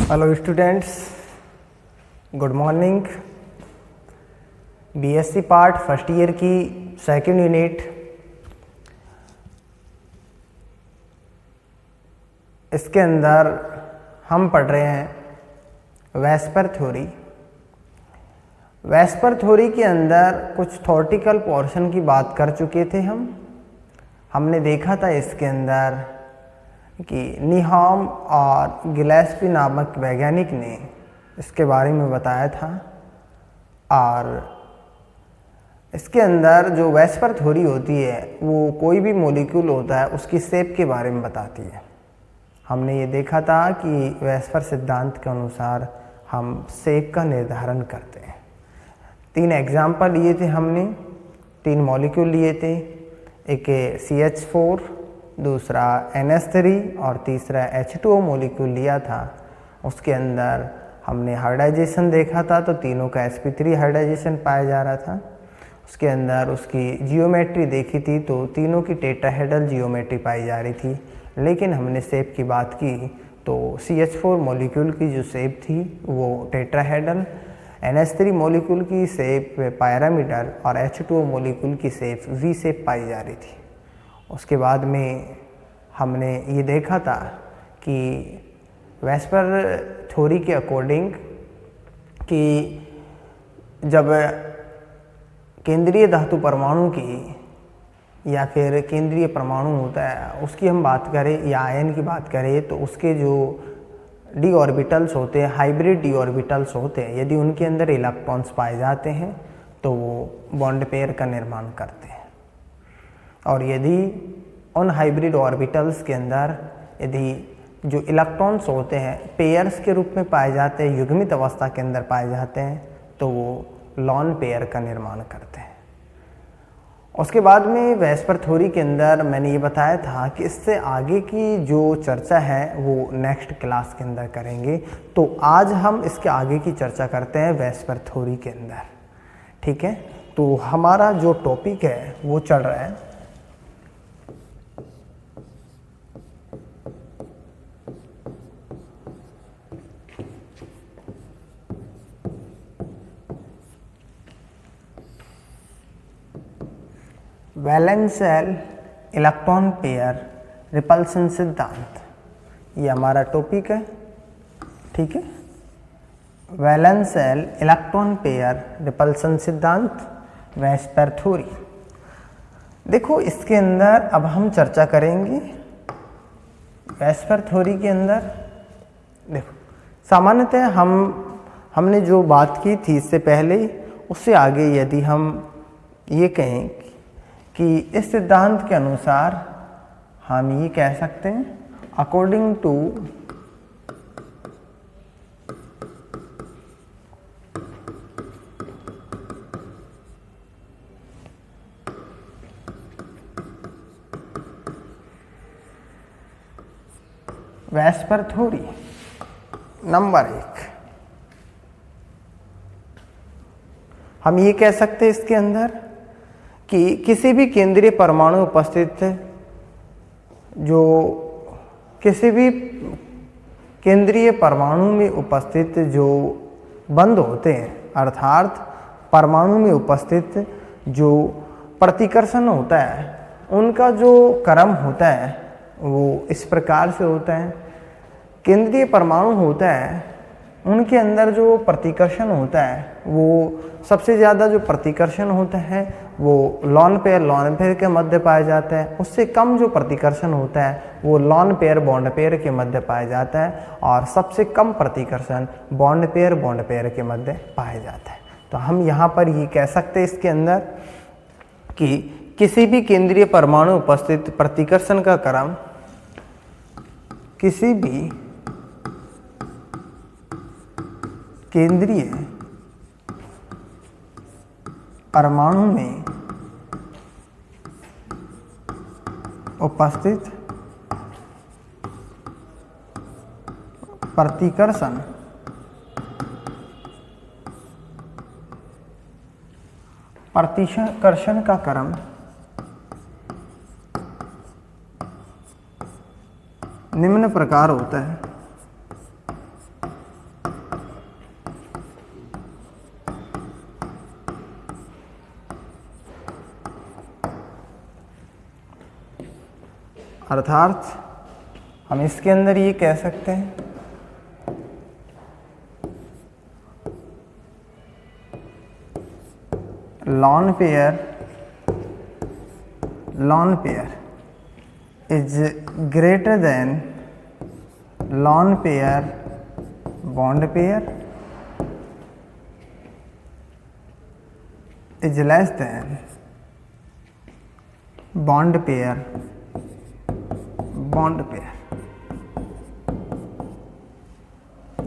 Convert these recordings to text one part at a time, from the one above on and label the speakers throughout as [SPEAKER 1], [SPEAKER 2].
[SPEAKER 1] Hello students, good morning. BSc part first year की second unit, इसके अंदर हम पढ़ रहे हैं वेस्पर थ्योरी। वेस्पर थ्योरी के अंदर कुछ थ्योरेटिकल पोर्शन की बात कर चुके थे। हमने देखा था इसके अंदर कि नीहाम और गिलेस्पी नामक वैज्ञानिक ने इसके बारे में बताया था, और इसके अंदर जो वेस्पर थ्योरी होती है वो कोई भी मॉलिक्यूल होता है उसकी शेप के बारे में बताती है। हमने ये देखा था कि वेस्पर सिद्धांत के अनुसार हम शेप का निर्धारण करते हैं। 3 एग्जाम्पल लिए थे हमने, 3 मॉलिक्यूल लिए थे। एक CH4, दूसरा NH3 और तीसरा H2O मॉलिक्यूल लिया था। उसके अंदर हमने हाइब्रिडाइजेशन देखा था, तो तीनों का sp3 हाइब्रिडाइजेशन पाया जा रहा था। उसके अंदर उसकी जियोमेट्री देखी थी, तो तीनों की टेट्राहेड्रल जियोमेट्री पाई जा रही थी। लेकिन हमने शेप की बात की तो CH4 मॉलिक्यूल की जो शेप थी वो टेट्राहेड्रल, NH3 मॉलिक्यूल की शेप पिरामिडल और H2O मॉलिक्यूल की शेप V शेप पाई जा रही थी। उसके बाद में हमने ये देखा था कि वेस्पर थ्योरी के अकॉर्डिंग कि जब केंद्रीय धातु परमाणु की या फिर केंद्रीय परमाणु होता है उसकी हम बात करें या आयन की बात करें, तो उसके जो डी ऑर्बिटल्स होते हैं, हाइब्रिड डी ऑर्बिटल्स होते हैं, यदि उनके अंदर इलेक्ट्रॉन्स पाए जाते हैं तो वो बॉन्ड पेयर का निर्माण करते हैं। और यदि उन हाइब्रिड ऑर्बिटल्स के अंदर यदि जो इलेक्ट्रॉन्स होते हैं पेयर्स के रूप में पाए जाते हैं, युग्मित अवस्था के अंदर पाए जाते हैं, तो वो लॉन पेयर का निर्माण करते हैं। उसके बाद में वेस्पर थ्योरी के अंदर मैंने ये बताया था कि इससे आगे की जो चर्चा है वो नेक्स्ट क्लास के अंदर करेंगे। तो आज हम इसके आगे की चर्चा करते हैं वेस्पर थ्योरी के अंदर, ठीक है। तो हमारा जो टॉपिक है वो चल रहा है valence shell electron pair repulsion सिद्धांत, ये हमारा टॉपिक है, ठीक है। Valence shell electron pair repulsion सिद्धांत, वेस्पर थ्योरी। देखो इसके अंदर अब हम चर्चा करेंगे वेस्पर थ्योरी के अंदर। देखो सामान्यतः हमने जो बात की थी इससे पहले, उससे आगे यदि हम ये कहें कि इस सिद्धांत के अनुसार हम ये कह सकते हैं according to VSEPR theory. Number 1, हम ये कह सकते हैं इसके अंदर कि किसी भी केंद्रीय परमाणु उपस्थित जो किसी भी केंद्रीय परमाणु में उपस्थित जो बंध होते हैं, अर्थात परमाणु में उपस्थित जो प्रतिकर्षण होता है उनका जो क्रम होता है वो इस प्रकार से होता है। केंद्रीय परमाणु होता है उनके अंदर जो प्रतिकर्षण होता है वो सबसे ज़्यादा जो प्रतिकर्षण होता है वो लॉन पेयर के मध्य पाया जाता है। उससे कम जो प्रतिकर्षण होता है वो लॉन पेयर बॉन्ड पेयर के मध्य पाया जाता है, और सबसे कम प्रतिकर्षण बॉन्ड पेयर के मध्य पाया जाता है। तो हम यहाँ पर ये कह सकते हैं इसके अंदर कि किसी भी केंद्रीय परमाणु उपस्थित प्रतिकर्षण का क्रम किसी भी केंद्रीय परमाणु में उपस्थित प्रतिकर्षण का क्रम निम्न प्रकार होता है। अर्थात हम इसके अंदर ये कह सकते हैं lone pair is greater than lone pair bond pair is less than bond pair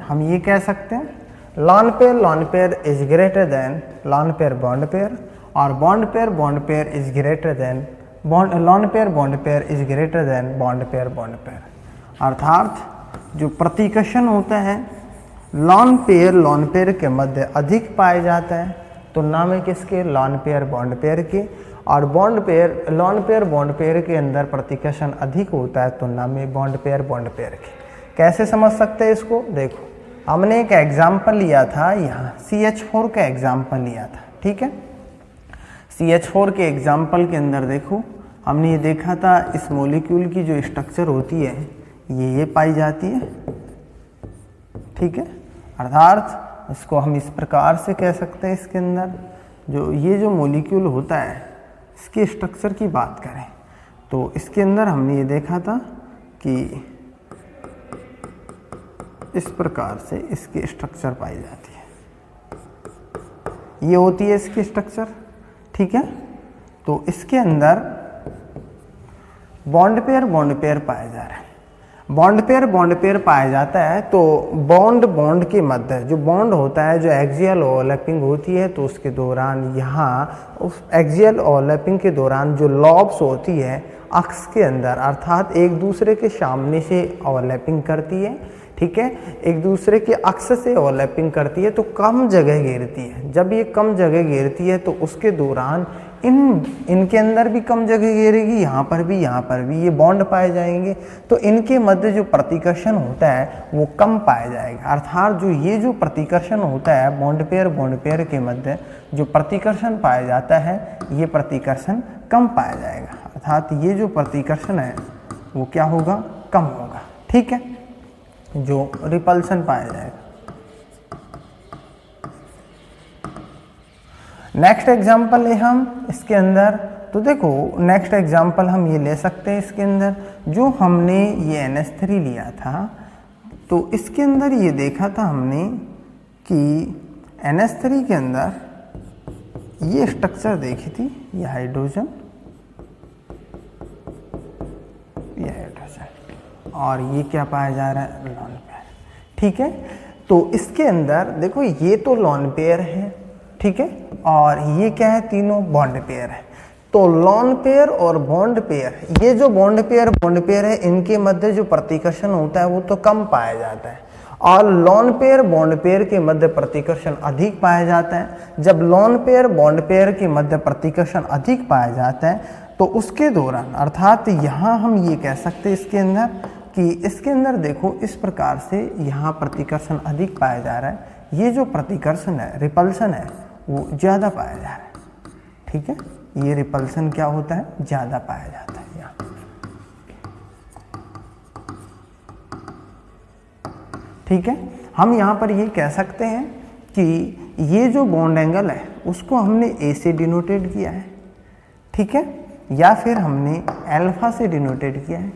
[SPEAKER 1] हम ये कह सकते हैं lone pair is greater than lone pair bond pair और bond pair is greater than lone pair is greater than bond pair. अर्थात जो प्रतिकर्षण होता है लॉन पेयर के मध्य अधिक पाया जाता है तुलना में किसके, लॉन पेयर बॉन्ड पेयर के, और लॉन पेयर बॉन्ड पेयर के अंदर प्रतिकर्षण अधिक होता है तुलना में बॉन्ड पेयर के। कैसे समझ सकते हैं इसको, देखो हमने एक एग्जाम्पल लिया था, यहाँ CH4 का एग्जाम्पल लिया था, ठीक है। CH4 के एग्जाम्पल के अंदर देखो हमने ये देखा था इस मॉलिक्यूल की जो स्ट्रक्चर होती है ये पाई जाती है, ठीक है। अर्थात इसको हम इस प्रकार से कह सकते हैं, इसके अंदर जो मॉलिक्यूल होता है इसके स्ट्रक्चर की बात करें तो इसके अंदर हमने ये देखा था कि इस प्रकार से इसकी स्ट्रक्चर पाई जाती है, ये होती है इसकी स्ट्रक्चर, ठीक है। तो इसके अंदर बॉन्ड पेयर पाया जा रहा है, बॉन्ड पेयर पाया जाता है तो बॉन्ड के मध्य जो बॉन्ड होता है, जो एक्सियल ओवरलैपिंग होती है तो उसके दौरान यहाँ उस एक्सियल ओवरलैपिंग के दौरान जो लॉब्स होती है अक्ष के अंदर, अर्थात एक दूसरे के सामने से ओवरलैपिंग करती है, ठीक है, एक दूसरे के अक्ष से ओवरलैपिंग करती है तो कम जगह घेरती है। जब ये कम जगह घेरती है तो उसके दौरान इनके अंदर भी कम जगह घेरेगी, यहाँ पर भी ये बॉन्ड पाए जाएंगे तो इनके मध्य जो प्रतिकर्षण होता है वो कम पाया जाएगा। अर्थात जो प्रतिकर्षण होता है बॉन्ड पेयर के मध्य जो प्रतिकर्षण पाया जाता है ये प्रतिकर्षण कम पाया जाएगा। अर्थात ये जो प्रतिकर्षण है वो क्या होगा, कम होगा, ठीक है, जो रिपल्सन पाया जाएगा। नेक्स्ट एग्जाम्पल है हम इसके अंदर, तो देखो नेक्स्ट एग्जाम्पल हम ये ले सकते हैं इसके अंदर जो हमने ये NH3 लिया था तो इसके अंदर ये देखा था हमने कि NH3 के अंदर ये स्ट्रक्चर देखी थी, ये हाइड्रोजन और ये क्या पाया जा रहा है, लॉन पेयर, ठीक है। तो इसके अंदर देखो ये तो लॉन पेयर है, ठीक है, और ये क्या है, तीनों बॉन्ड पेयर है। तो लॉन पेयर और बॉन्ड पेयर, ये जो बॉन्ड पेयर है इनके मध्य जो प्रतिकर्षण होता है वो तो कम पाया जाता है और लॉन पेयर बॉन्ड पेयर के मध्य प्रतिकर्षण अधिक पाया जाता है। जब लॉन पेयर बॉन्ड पेयर के मध्य प्रतिकर्षण अधिक पाया जाता है तो उसके दौरान, अर्थात यहाँ हम ये कह सकते हैं इसके अंदर कि इसके अंदर देखो इस प्रकार से यहाँ प्रतिकर्षण अधिक पाया जा रहा है, ये जो प्रतिकर्षण है, रिपल्सन है, वो ज़्यादा पाया जा रहा है, ठीक है, ये रिपल्सन क्या होता है, ज़्यादा पाया जाता है यहाँ, ठीक है। हम यहाँ पर ये कह सकते हैं कि ये जो बॉन्ड एंगल है उसको हमने A से डिनोटेड किया है, ठीक है, या फिर हमने अल्फा से डिनोटेड किया है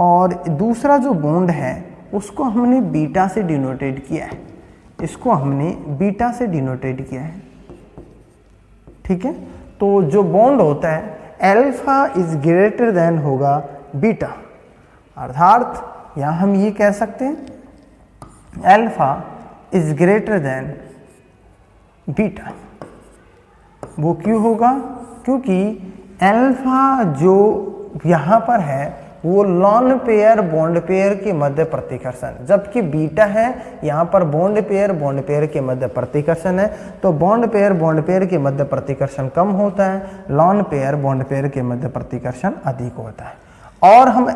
[SPEAKER 1] और दूसरा जो बॉन्ड है उसको हमने बीटा से डिनोटेड किया है, इसको हमने बीटा से डिनोटेड किया है, ठीक है। तो जो बॉन्ड होता है अल्फा इज ग्रेटर देन होगा बीटा, अर्थात यहाँ हम ये कह सकते हैं alpha is greater then beta. वो क्यों होगा, क्योंकि अल्फा जो यहाँ पर है वो लॉन पेयर बॉन्ड पेयर के मध्य प्रतिकर्षण, जबकि बीटा है यहाँ पर बॉन्ड पेयर के मध्य प्रतिकर्षण है, तो बॉन्ड पेयर के मध्य प्रतिकर्षण कम होता है, लॉन पेयर बॉन्ड पेयर के मध्य प्रतिकर्षण अधिक होता है। और हम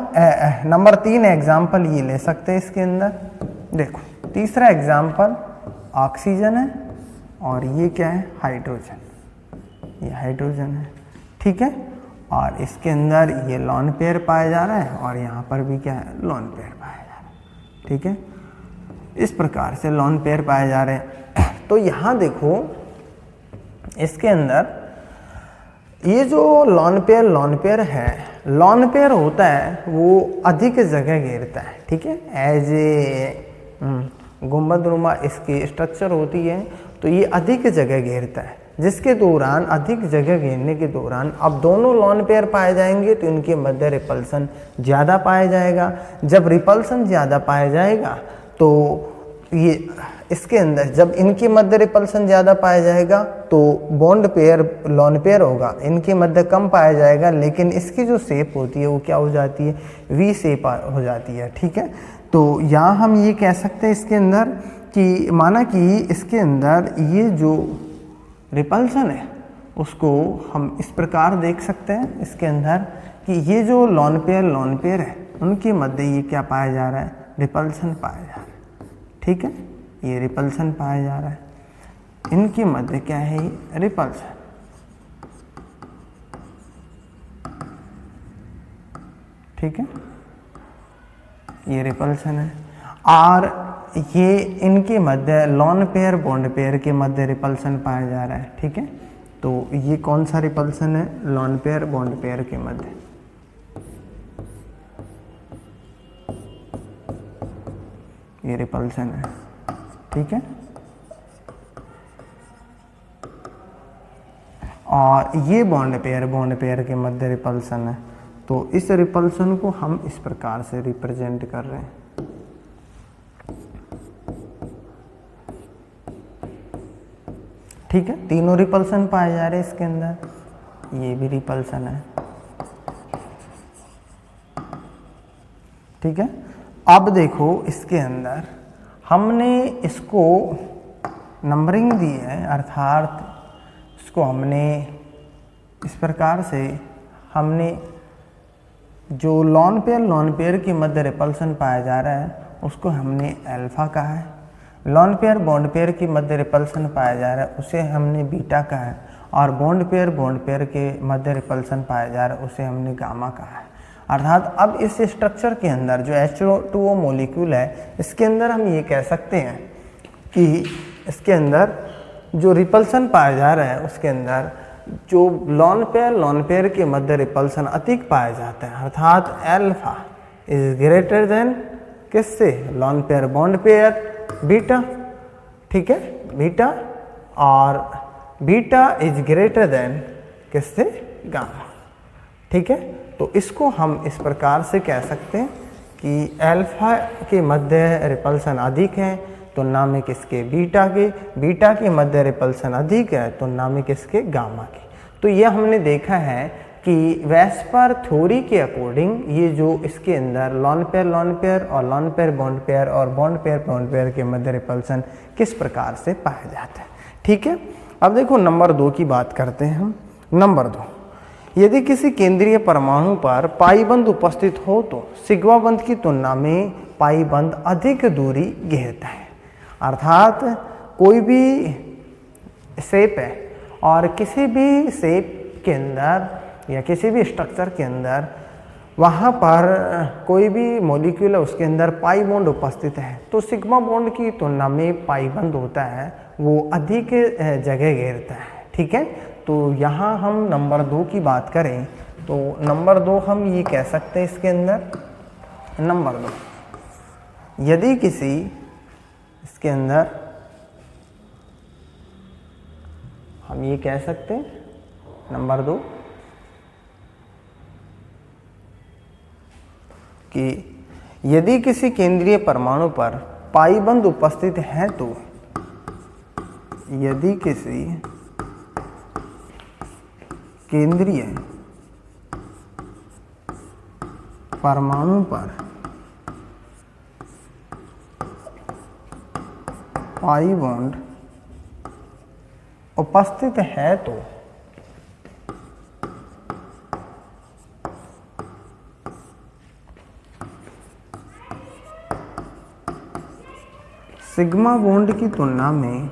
[SPEAKER 1] नंबर 3 एग्जाम्पल ये ले सकते हैं इसके अंदर, देखो तीसरा एग्जाम्पल ऑक्सीजन है और ये क्या है, हाइड्रोजन, ये हाइड्रोजन है, ठीक है। और इसके अंदर ये लॉन पेयर पाया जा रहा है और यहाँ पर भी क्या है, लॉन पेयर पाया जा रहा है। ठीक है, इस प्रकार से लॉन पेयर पाए जा रहे हैं। तो यहाँ देखो इसके अंदर ये जो लॉन पेयर है, लॉन पेयर होता है वो अधिक जगह घेरता है। ठीक है, एज ए गुंबदनुमा इसकी स्ट्रक्चर होती है, तो ये अधिक जगह घेरता है, जिसके दौरान अधिक जगह घेरने के दौरान अब दोनों लॉन पेयर पाए जाएंगे तो इनके मध्य रिपल्सन ज़्यादा पाया जाएगा। जब रिपल्सन ज़्यादा पाया जाएगा तो ये इसके अंदर जब इनके मध्य रिपल्सन ज़्यादा पाया जाएगा तो बॉन्ड पेयर लॉन पेयर होगा, इनके मध्य कम पाया जाएगा, लेकिन इसकी जो शेप होती है वो क्या हो जाती है, वी शेप हो जाती है। ठीक है, तो यहाँ हम ये कह सकते हैं इसके अंदर कि माना कि इसके अंदर ये जो रिपल्सन है उसको हम इस प्रकार देख सकते हैं इसके अंदर कि ये जो लॉन पेयर है उनके मध्य ये क्या पाया जा रहा है, रिपल्सन पाया जा रहा है। ठीक है, ये रिपल्सन पाया जा रहा है, इनके मध्य क्या है, ये रिपल्सन। ठीक है, ये रिपल्सन है और ये इनके मध्य लॉन पेयर बॉन्ड पेयर के मध्य रिपल्सन पाया जा रहा है। ठीक है, तो ये कौन सा रिपल्सन है, लॉन पेयर बॉन्ड पेयर के मध्य। ये रिपल्सन है। ठीक है, और ये बॉन्ड पेयर के मध्य रिपल्सन है। तो इस रिपल्सन को हम इस प्रकार से रिप्रेजेंट कर रहे हैं। ठीक है, तीनों रिपल्सन पाए जा रहे हैं इसके अंदर, ये भी रिपल्सन है। ठीक है, अब देखो इसके अंदर हमने इसको नंबरिंग दी है, अर्थात इसको हमने इस प्रकार से हमने जो लॉन पेयर के मध्य रिपल्सन पाया जा रहा है उसको हमने अल्फा कहा है, लॉन पेयर बॉन्ड पेयर के मध्य रिपल्सन पाया जा रहा है उसे हमने बीटा कहा है, और बॉन्ड पेयर के मध्य रिपल्सन पाया जा रहा है उसे हमने गामा कहा है। अर्थात अब इस स्ट्रक्चर के अंदर जो H2O मॉलिक्यूल है इसके अंदर हम ये कह सकते हैं कि इसके अंदर जो रिपल्सन पाया जा रहा है उसके अंदर जो लॉन पेयर के मध्य रिपल्सन अधिक पाया जाता है, अर्थात अल्फा इज ग्रेटर देन किससे, lawn pair bond pair beta. ठीक है, बीटा, और बीटा इज ग्रेटर देन किससे, गामा। ठीक है, तो इसको हम इस प्रकार से कह सकते हैं कि अल्फा के मध्य रिपल्सन अधिक है तुलना में किसके, बीटा के मध्य रिपल्सन अधिक है तुलना में किसके, गामा के। तो ये हमने देखा है कि वेस्पर थ्योरी के अकॉर्डिंग ये जो इसके अंदर लॉन पेयर और लॉन पेयर और बॉन्ड पेयर के मध्य रिपल्सन किस प्रकार से पाया जाता है। ठीक है, अब देखो नंबर 2 की बात करते हैं हम। नंबर 2, यदि किसी केंद्रीय परमाणु पर पाई बंध उपस्थित हो तो सिग्मा बंध की तुलना में पाई बंध अधिक दूरी घेरता है। अर्थात कोई भी शेप है और किसी भी शेप के अंदर या किसी भी स्ट्रक्चर के अंदर वहाँ पर कोई भी मॉलिक्यूल है उसके अंदर पाई बॉन्ड उपस्थित है तो सिग्मा बॉन्ड की तुलना में पाई बंध होता है वो अधिक जगह घेरता है। ठीक है, तो यहाँ हम नंबर 2 की बात करें तो नंबर 2 हम ये कह सकते हैं इसके अंदर, नंबर 2 यदि किसी इसके अंदर हम ये कह सकते हैं नंबर 2 कि यदि किसी केंद्रीय परमाणु पर पाई बंध उपस्थित है तो यदि किसी केंद्रीय परमाणु पर पाई बॉन्ड उपस्थित है तो सिग्मा बॉन्ड की तुलना में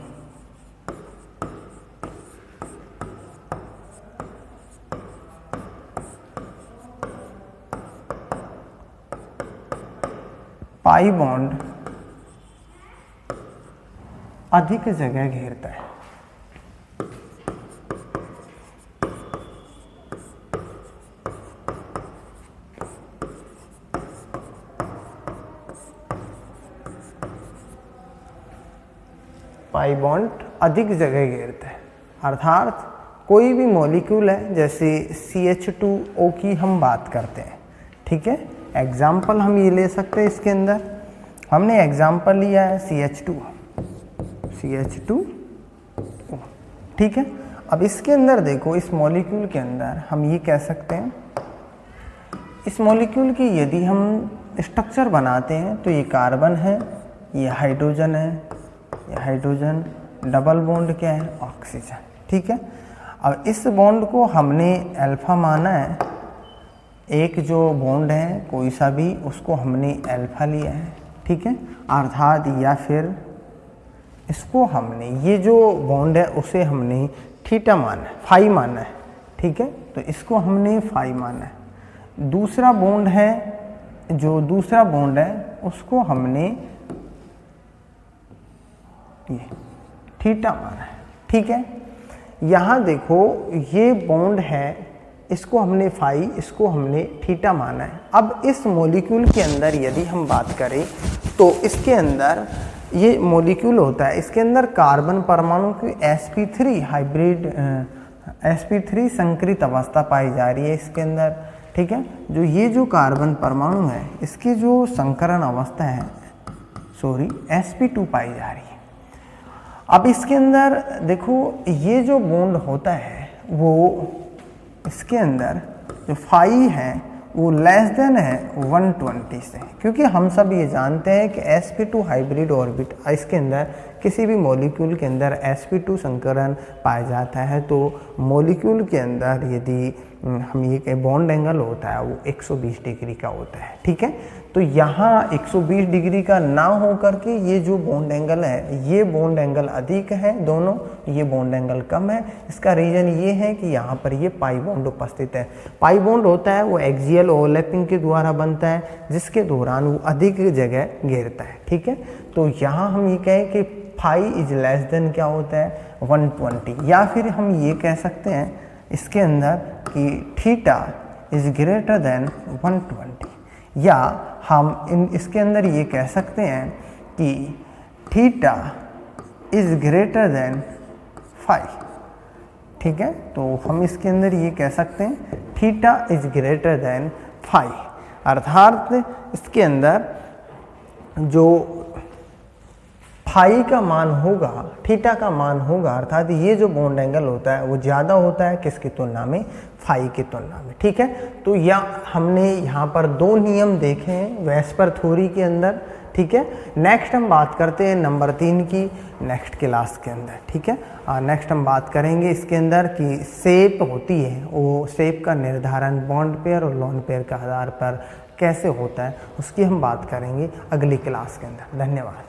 [SPEAKER 1] पाई बॉन्ड अधिक जगह घेरता है। पाई बॉन्ड अधिक जगह घेरता है, अर्थात कोई भी मॉलिक्यूल है, जैसे CH2O की हम बात करते हैं, ठीक है। एग्जाम्पल हम ये ले सकते हैं, इसके अंदर हमने एग्जाम्पल लिया है CH2O, ठीक है। अब इसके अंदर देखो, इस मॉलिक्यूल के अंदर हम ये कह सकते हैं, इस मॉलिक्यूल की यदि हम स्ट्रक्चर बनाते हैं तो ये कार्बन है, ये हाइड्रोजन है, ये हाइड्रोजन, डबल बॉन्ड क्या है, ऑक्सीजन, ठीक है। अब इस बॉन्ड को हमने अल्फा माना है, एक जो बॉन्ड है कोई सा भी, उसको हमने अल्फा लिया है, ठीक है, अर्थात या फिर इसको हमने, ये जो बॉन्ड है उसे हमने थीटा माना है, फाई माना है, ठीक है, तो इसको हमने फाई माना है। दूसरा बॉन्ड है, जो दूसरा बॉन्ड है उसको हमने ये थीटा माना है, ठीक है। यहाँ देखो, ये बॉन्ड है, इसको हमने फाई, इसको हमने थीटा माना है। अब इस मॉलिक्यूल के अंदर यदि हम बात करें तो इसके अंदर ये मॉलिक्यूल होता है, इसके अंदर कार्बन परमाणु की sp3 हाइब्रिड sp3 संकरित अवस्था पाई जा रही है इसके अंदर, ठीक है। जो ये जो कार्बन परमाणु है, इसकी जो संकरण अवस्था है, sp2 पाई जा रही है। अब इसके अंदर देखो, ये जो बॉन्ड होता है वो इसके अंदर जो फाई है वो लेस देन है 120 से, क्योंकि हम सब ये जानते हैं कि sp2 हाइब्रिड ऑर्बिट, इसके अंदर किसी भी मॉलिक्यूल के अंदर sp2 संकरण पाया जाता है तो मॉलिक्यूल के अंदर यदि हम ये बॉन्ड एंगल होता है वो 120 डिग्री का होता है, ठीक है। तो यहाँ 120 डिग्री का ना हो करके ये जो बॉन्ड एंगल है, ये बॉन्ड एंगल अधिक है दोनों, ये बॉन्ड एंगल कम है। इसका रीजन ये है कि यहाँ पर ये पाई बॉन्ड उपस्थित है। पाई बॉन्ड होता है वो एक्सियल ओवरलैपिंग के द्वारा बनता है, जिसके दौरान वो अधिक जगह घेरता है, ठीक है। तो यहाँ हम ये कहें कि फाई इज लेस देन क्या होता है 120, या फिर हम ये कह सकते हैं इसके अंदर कि थीटा इज ग्रेटर देन 120, या हम इसके अंदर ये कह सकते हैं कि थीटा इज ग्रेटर देन 5, ठीक है। तो हम इसके अंदर ये कह सकते हैं थीटा इज ग्रेटर देन 5, अर्थात इसके अंदर जो फाई का मान होगा, थीटा का मान होगा, अर्थात ये जो बॉन्ड एंगल होता है वो ज़्यादा होता है किसकी तुलना में, फाई की तुलना में, ठीक है। तो हमने यहाँ पर दो नियम देखे हैं वेस्पर थ्योरी के अंदर, ठीक है। नेक्स्ट हम बात करते हैं नंबर 3 की नेक्स्ट क्लास के अंदर, ठीक है। नेक्स्ट हम बात करेंगे इसके अंदर कि शेप होती है, वो शेप का निर्धारण बॉन्ड पेयर और लोन पेयर के आधार पर कैसे होता है, उसकी हम बात करेंगे अगली क्लास के अंदर। धन्यवाद।